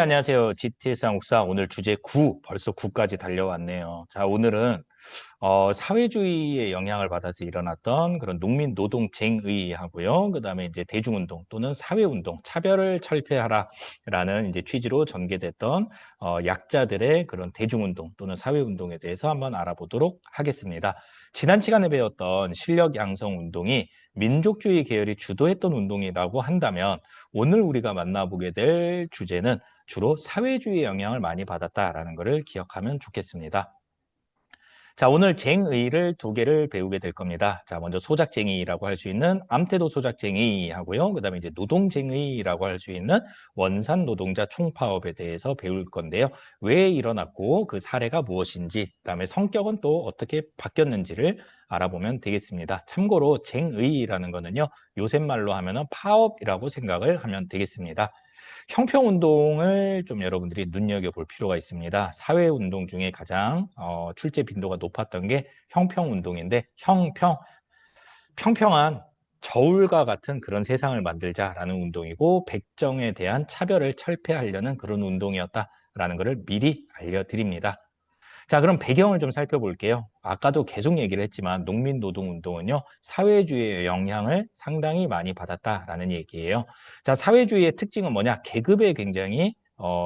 안녕하세요. GTS 한국사 오늘 주제 9, 벌써 9까지 달려왔네요. 자, 오늘은 사회주의의 영향을 받아서 일어났던 그런 농민 노동쟁의하고요. 그다음에 이제 대중운동 또는 사회운동, 차별을 철폐하라라는 이제 취지로 전개됐던 약자들의 그런 대중운동 또는 사회운동에 대해서 한번 알아보도록 하겠습니다. 지난 시간에 배웠던 실력 양성 운동이 민족주의 계열이 주도했던 운동이라고 한다면 오늘 우리가 만나보게 될 주제는 주로 사회주의의 영향을 많이 받았다라는 것을 기억하면 좋겠습니다. 자, 오늘 쟁의를 두 개를 배우게 될 겁니다. 자, 먼저 소작쟁의라고 할 수 있는 암태도 소작쟁의하고요. 그다음에 이제 노동쟁의라고 할 수 있는 원산 노동자 총파업에 대해서 배울 건데요. 왜 일어났고 그 사례가 무엇인지, 그다음에 성격은 또 어떻게 바뀌었는지를 알아보면 되겠습니다. 참고로 쟁의라는 거는요. 요새 말로 하면은 파업이라고 생각을 하면 되겠습니다. 형평운동을 좀 여러분들이 눈여겨볼 필요가 있습니다. 사회운동 중에 가장 출제 빈도가 높았던 게 형평운동인데 평평한 저울과 같은 그런 세상을 만들자라는 운동이고 백정에 대한 차별을 철폐하려는 그런 운동이었다라는 것을 미리 알려드립니다. 자, 그럼 배경을 좀 살펴볼게요. 아까도 계속 얘기를 했지만 농민노동운동은요, 사회주의의 영향을 상당히 많이 받았다라는 얘기예요. 자, 사회주의의 특징은 뭐냐? 계급에 굉장히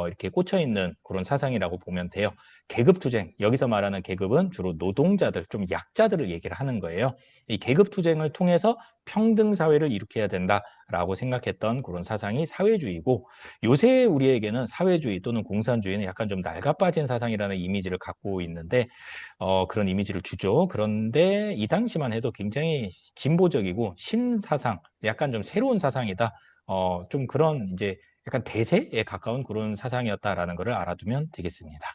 이렇게 꽂혀 있는 그런 사상이라고 보면 돼요. 계급투쟁, 여기서 말하는 계급은 주로 노동자들, 좀 약자들을 얘기를 하는 거예요. 이 계급투쟁을 통해서 평등사회를 일으켜야 된다라고 생각했던 그런 사상이 사회주의고, 요새 우리에게는 사회주의 또는 공산주의는 약간 좀 낡아빠진 사상이라는 이미지를 갖고 있는데 그런 이미지를 주죠. 그런데 이 당시만 해도 굉장히 진보적이고 신사상, 약간 좀 새로운 사상이다. 좀 그런 이제 약간 대세에 가까운 그런 사상이었다라는 것을 알아두면 되겠습니다.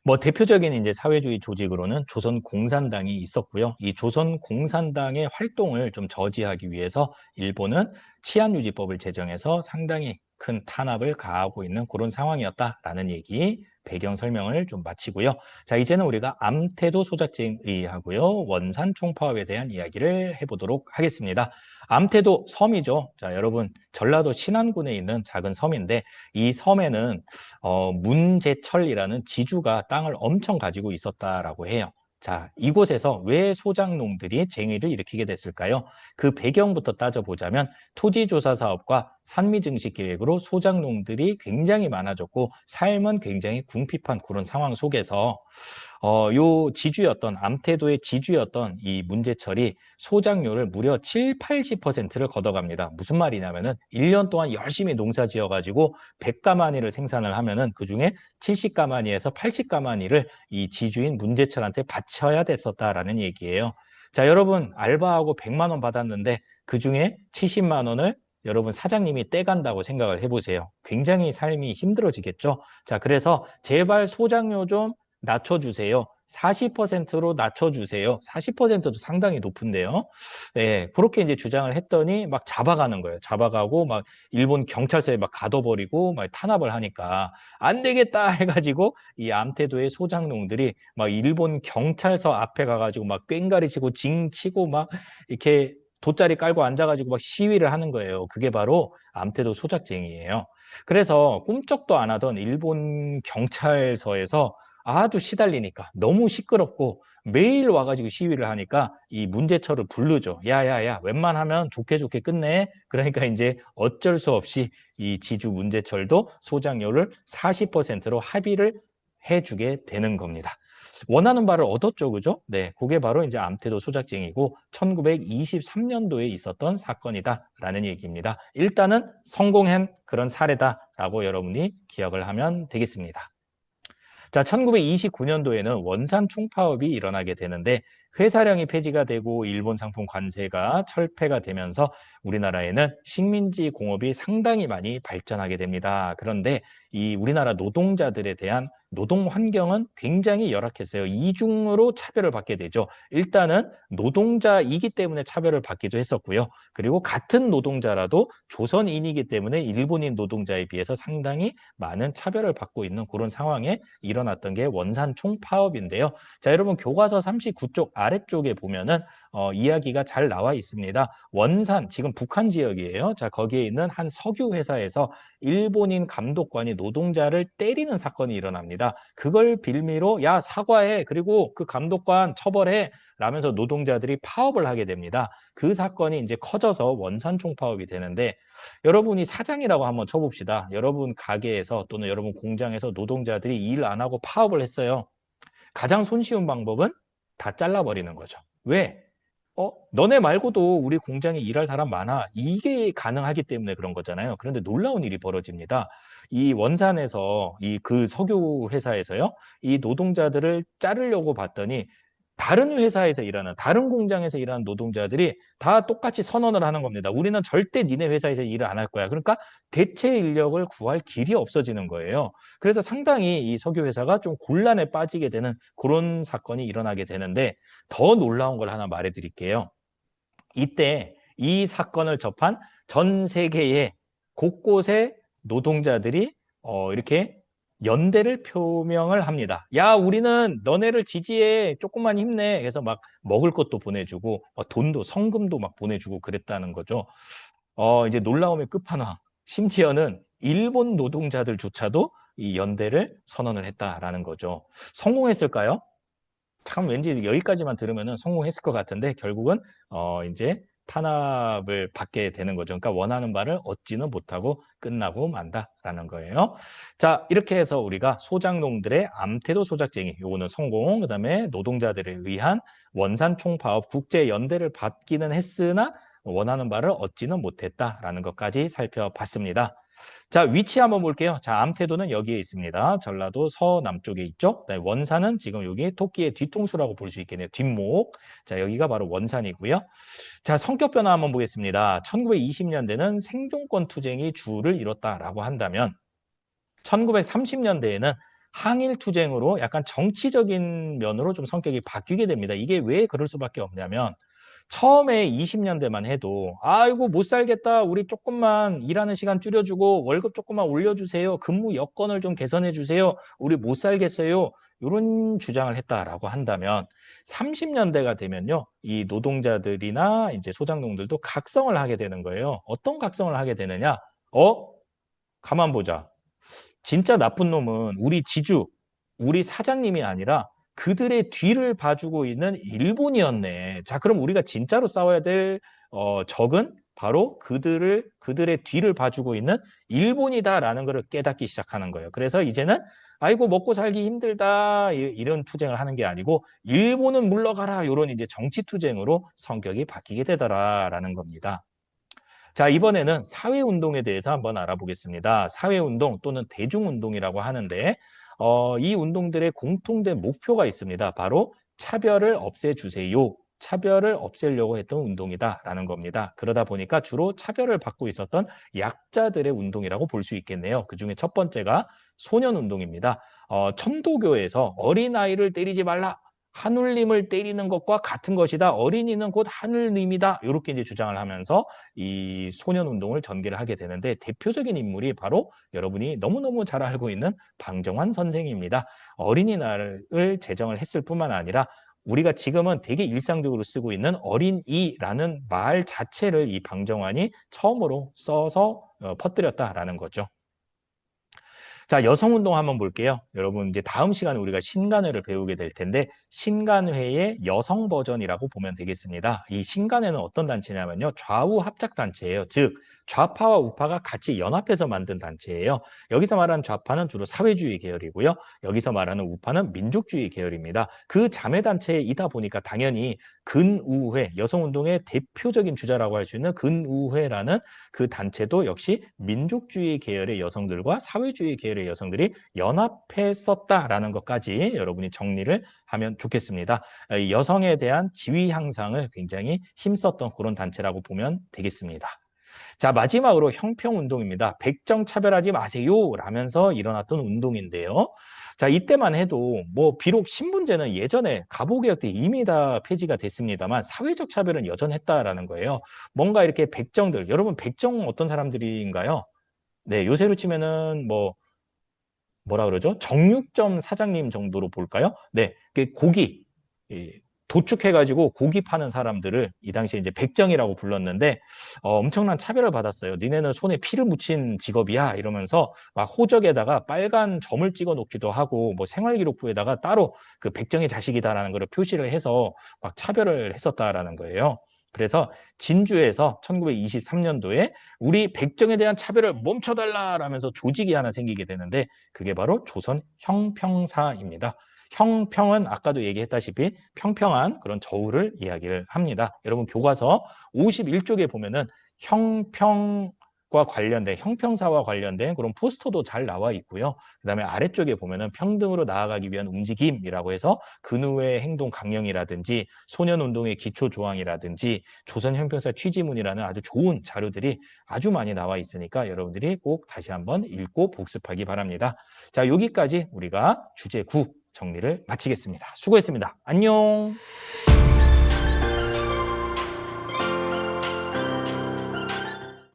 뭐 대표적인 이제 사회주의 조직으로는 조선공산당이 있었고요. 이 조선공산당의 활동을 좀 저지하기 위해서 일본은 치안유지법을 제정해서 상당히 큰 탄압을 가하고 있는 그런 상황이었다라는 얘기, 배경 설명을 좀 마치고요. 자, 이제는 우리가 암태도 소작쟁의하고요. 원산 총파업에 대한 이야기를 해보도록 하겠습니다. 암태도 섬이죠. 자, 여러분 전라도 신안군에 있는 작은 섬인데 이 섬에는 문제철이라는 지주가 땅을 엄청 가지고 있었다라고 해요. 자, 이곳에서 왜 소작농들이 쟁의를 일으키게 됐을까요? 그 배경부터 따져보자면 토지조사 사업과 산미증식 계획으로 소작농들이 굉장히 많아졌고 삶은 굉장히 궁핍한 그런 상황 속에서 요 지주였던 암태도의 지주였던 이 문제철이 소작료를 무려 7, 80%를 걷어갑니다. 무슨 말이냐면은 1년 동안 열심히 농사 지어가지고 100가마니를 생산을 하면은 그중에 70가마니에서 80가마니를 이 지주인 문제철한테 바쳐야 됐었다라는 얘기예요. 자, 여러분 알바하고 100만 원 받았는데 그중에 70만 원을 여러분 사장님이 떼간다고 생각을 해보세요. 굉장히 삶이 힘들어지겠죠. 자, 그래서 제발 소작료 좀 낮춰주세요. 40%로 낮춰주세요. 40%도 상당히 높은데요. 네, 그렇게 이제 주장을 했더니 막 잡아가는 거예요. 잡아가고 막 일본 경찰서에 막 가둬버리고 막 탄압을 하니까 안 되겠다 해가지고 이 암태도의 소장농들이 막 일본 경찰서 앞에 가가지고 막 꽹가리 치고 징 치고 막 이렇게 돗자리 깔고 앉아가지고 막 시위를 하는 거예요. 그게 바로 암태도 소작쟁이에요. 그래서 꿈쩍도 안 하던 일본 경찰서에서 아주 시달리니까 너무 시끄럽고 매일 와가지고 시위를 하니까 이 문제철을 부르죠. 야야야 웬만하면 좋게 좋게 끝내. 그러니까 이제 어쩔 수 없이 이 지주 문제철도 소장료를 40%로 합의를 해주게 되는 겁니다. 원하는 바를 얻었죠, 그죠? 네, 그게 바로 이제 암태도 소작쟁이고 1923년도에 있었던 사건이다라는 얘기입니다. 일단은 성공한 그런 사례다라고 여러분이 기억을 하면 되겠습니다. 자, 1929년도에는 원산 총파업이 일어나게 되는데 회사령이 폐지가 되고 일본 상품 관세가 철폐가 되면서 우리나라에는 식민지 공업이 상당히 많이 발전하게 됩니다. 그런데 이 우리나라 노동자들에 대한 노동 환경은 굉장히 열악했어요. 이중으로 차별을 받게 되죠. 일단은 노동자이기 때문에 차별을 받기도 했었고요. 그리고 같은 노동자라도 조선인이기 때문에 일본인 노동자에 비해서 상당히 많은 차별을 받고 있는 그런 상황에 일어났던 게 원산 총파업인데요. 자, 여러분 교과서 39쪽 아래쪽에 보면은 이야기가 잘 나와 있습니다. 원산, 지금 북한 지역이에요. 자, 거기에 있는 한 석유 회사에서 일본인 감독관이 노동자를 때리는 사건이 일어납니다. 그걸 빌미로 야, 사과해. 그리고 그 감독관 처벌해. 라면서 노동자들이 파업을 하게 됩니다. 그 사건이 이제 커져서 원산 총파업이 되는데 여러분이 사장이라고 한번 쳐봅시다. 여러분 가게에서 또는 여러분 공장에서 노동자들이 일 안 하고 파업을 했어요. 가장 손쉬운 방법은 다 잘라버리는 거죠. 왜? 너네 말고도 우리 공장에 일할 사람 많아. 이게 가능하기 때문에 그런 거잖아요. 그런데 놀라운 일이 벌어집니다. 이 원산에서 그 석유 회사에서요. 이 노동자들을 자르려고 봤더니 다른 회사에서 일하는, 다른 공장에서 일하는 노동자들이 다 똑같이 선언을 하는 겁니다. 우리는 절대 니네 회사에서 일을 안 할 거야. 그러니까 대체 인력을 구할 길이 없어지는 거예요. 그래서 상당히 이 석유 회사가 좀 곤란에 빠지게 되는 그런 사건이 일어나게 되는데 더 놀라운 걸 하나 말해드릴게요. 이때 이 사건을 접한 전 세계의 곳곳의 노동자들이 이렇게 연대를 표명을 합니다. 야, 우리는 너네를 지지해. 조금만 힘내. 그래서 막 먹을 것도 보내주고 돈도 성금도 막 보내주고 그랬다는 거죠. 이제 놀라움의 끝판왕. 심지어는 일본 노동자들조차도 이 연대를 선언을 했다라는 거죠. 성공했을까요? 참 왠지 여기까지만 들으면 성공했을 것 같은데 결국은 이제 탄압을 받게 되는 거죠. 그러니까 원하는 바를 얻지는 못하고 끝나고 만다라는 거예요. 자, 이렇게 해서 우리가 소작농들의 암태도 소작쟁이, 요거는 성공, 그다음에 노동자들에 의한 원산 총파업 국제 연대를 받기는 했으나 원하는 바를 얻지는 못했다라는 것까지 살펴봤습니다. 자, 위치 한번 볼게요. 자, 암태도는 여기에 있습니다. 전라도 서남쪽에 있죠. 네, 원산은 지금 여기 토끼의 뒤통수라고 볼 수 있겠네요. 뒷목. 자, 여기가 바로 원산이고요. 자, 성격 변화 한번 보겠습니다. 1920년대는 생존권 투쟁이 주를 이뤘다라고 한다면 1930년대에는 항일 투쟁으로 약간 정치적인 면으로 좀 성격이 바뀌게 됩니다. 이게 왜 그럴 수밖에 없냐면 처음에 20년대만 해도 아이고 못 살겠다. 우리 조금만 일하는 시간 줄여주고 월급 조금만 올려주세요. 근무 여건을 좀 개선해 주세요. 우리 못 살겠어요. 이런 주장을 했다라고 한다면 30년대가 되면요. 이 노동자들이나 이제 소작농들도 각성을 하게 되는 거예요. 어떤 각성을 하게 되느냐? 가만 보자. 진짜 나쁜 놈은 우리 지주, 우리 사장님이 아니라 그들의 뒤를 봐주고 있는 일본이었네. 자, 그럼 우리가 진짜로 싸워야 될 적은 바로 그들의 뒤를 봐주고 있는 일본이다라는 것을 깨닫기 시작하는 거예요. 그래서 이제는 아이고 먹고 살기 힘들다 이런 투쟁을 하는 게 아니고 일본은 물러가라 이런 이제 정치 투쟁으로 성격이 바뀌게 되더라라는 겁니다. 자, 이번에는 사회운동에 대해서 한번 알아보겠습니다. 사회운동 또는 대중운동이라고 하는데 이 운동들의 공통된 목표가 있습니다. 바로 차별을 없애주세요. 차별을 없애려고 했던 운동이다라는 겁니다. 그러다 보니까 주로 차별을 받고 있었던 약자들의 운동이라고 볼 수 있겠네요. 그중에 첫 번째가 소년운동입니다. 천도교에서 어린아이를 때리지 말라. 하늘님을 때리는 것과 같은 것이다. 어린이는 곧 하늘님이다. 이렇게 이제 주장을 하면서 이 소년 운동을 전개를 하게 되는데 대표적인 인물이 바로 여러분이 너무너무 잘 알고 있는 방정환 선생입니다. 어린이날을 제정을 했을 뿐만 아니라 우리가 지금은 되게 일상적으로 쓰고 있는 어린이라는 말 자체를 이 방정환이 처음으로 써서 퍼뜨렸다라는 거죠. 자, 여성운동 한번 볼게요. 여러분 이제 다음 시간에 우리가 신간회를 배우게 될 텐데 신간회의 여성 버전이라고 보면 되겠습니다. 이 신간회는 어떤 단체냐면요. 좌우 합작 단체예요. 즉 좌파와 우파가 같이 연합해서 만든 단체예요. 여기서 말하는 좌파는 주로 사회주의 계열이고요. 여기서 말하는 우파는 민족주의 계열입니다. 그 자매 단체이다 보니까 당연히 근우회, 여성운동의 대표적인 주자라고 할 수 있는 근우회라는 그 단체도 역시 민족주의 계열의 여성들과 사회주의 계열의 여성들이 연합했었다라는 것까지 여러분이 정리를 하면 좋겠습니다. 여성에 대한 지위 향상을 굉장히 힘썼던 그런 단체라고 보면 되겠습니다. 자, 마지막으로 형평운동입니다. 백정 차별하지 마세요 라면서 일어났던 운동인데요. 자, 이때만 해도 뭐 비록 신분제는 예전에 갑오개혁 때 이미 다 폐지가 됐습니다만 사회적 차별은 여전했다라는 거예요. 뭔가 이렇게 백정들, 여러분 백정 어떤 사람들인가요? 네, 요새로 치면은 뭐라 그러죠? 정육점 사장님 정도로 볼까요? 네, 그 고기, 도축해가지고 고기 파는 사람들을 이 당시에 이제 백정이라고 불렀는데 엄청난 차별을 받았어요. 니네는 손에 피를 묻힌 직업이야 이러면서 막 호적에다가 빨간 점을 찍어 놓기도 하고 뭐 생활기록부에다가 따로 그 백정의 자식이다라는 걸 표시를 해서 막 차별을 했었다라는 거예요. 그래서 진주에서 1923년도에 우리 백정에 대한 차별을 멈춰달라라면서 조직이 하나 생기게 되는데 그게 바로 조선 형평사입니다. 형평은 아까도 얘기했다시피 평평한 그런 저울을 이야기를 합니다. 여러분 교과서 51쪽에 보면은 형평과 관련된 형평사와 관련된 그런 포스터도 잘 나와 있고요. 그다음에 아래쪽에 보면은 평등으로 나아가기 위한 움직임이라고 해서 근후의 행동 강령이라든지 소년운동의 기초 조항이라든지 조선 형평사 취지문이라는 아주 좋은 자료들이 아주 많이 나와 있으니까 여러분들이 꼭 다시 한번 읽고 복습하기 바랍니다. 자, 여기까지 우리가 주제 9 정리를 마치겠습니다. 수고했습니다. 안녕.